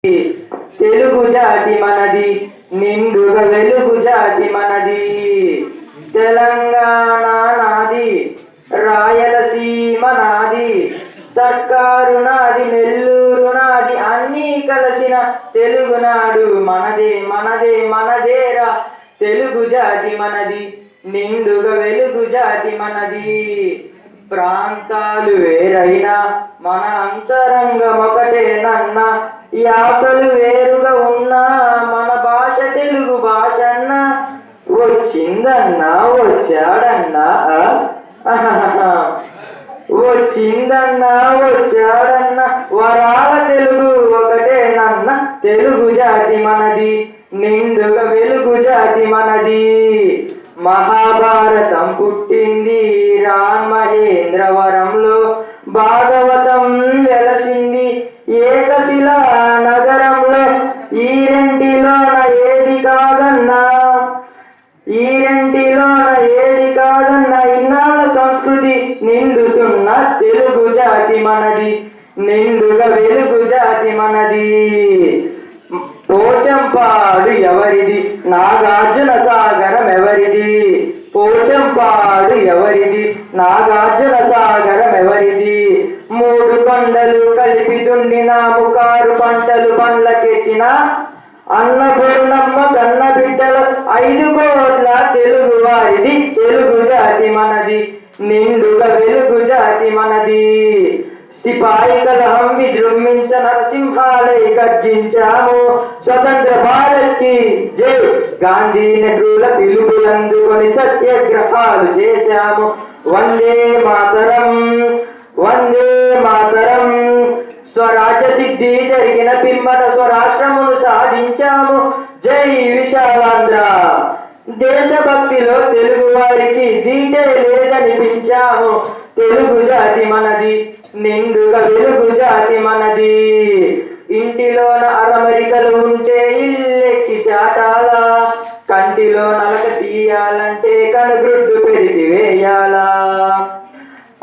తెలుగు జాతి మనది, నిండుగా వెలుగు జాతి మనది. తెలంగాణ నాది, రాయలసీమ నాది, సర్కారు నాది, నెల్లూరు నాది, అన్నీ కలిసిన తెలుగునాడు మనదే మనదే మనదేరా. తెలుగు జాతి మనది, నిండుగా వెలుగు జాతి మనది. ప్రాంతాలు వేరైనా మన అంతరంగం ఒకటేనన్న, యాసలు వేరుగా ఉన్నా మన భాష తెలుగు భాష అన్న. వచ్చిందన్నా వచ్చాడన్నా, వచ్చిందన్నా వచ్చాడన్నా, వరాల తెలుగు ఒకటేనన్న. తెలుగు జాతి మనది, నిండుగా వెలుగు జాతి మనది. మహాభారతం పుట్టింది రాన్మహేంద్రవరంలో, భాగవతం వెలసింది ఏకశిలా నగరంలో. ఈ రెంటిలోన ఏది కాదన్నా, ఈ రెంటిలోన ఏది కాదన్నా, ఇన్నాళ్ళ సంస్కృతి నిండుసున్న తెలుగు జాతి మనది, నిండుగా వెలుగు జాతి మనది. పోచంపాడు ఎవరిది, నాగార్జున సాగరం ఎవరిది? పోచంపాడు ఎవరిది, నాగార్జున సాగరం ఎవరిది? మూడు కొండలు కలిపి దున్నిన ముకారు పంటలు పండ్లకెత్తిన అన్నపూర్ణమ్మ కన్న బిడ్డలు 5 కోట్ల తెలుగు వారిది. తెలుగు జాతి మనది, నిండుగా వెలుగు జాతి మనది. సిపాయి కలహం విజృంభించ నరసింహాలై గర్జించాము, స్వతంత్ర భారత్ కి జై. గాంధీ నెహ్రూల పిలుపులందుకొని సత్యాగ్రహాలు చేశాము. వందే మాతరం, వందే మాతరం. స్వరాజ్య సిద్ధి జరిగిన పిమ్మట స్వరాష్ట్రమును సాధించాము. జై విశాలాంధ్ర. దేశభక్తిలో తెలుగు వారికి దీటే లేదనిపించాము. తెలుగు జాతి మనది, నిండుగా వెలుగు జాతి మనది. ఇంటిలోన అరమరికలు ఉంటే ఇల్లెక్కి చాటాలా, కంటిలో నలక తీయాలంటే కనుగ్రుడ్డు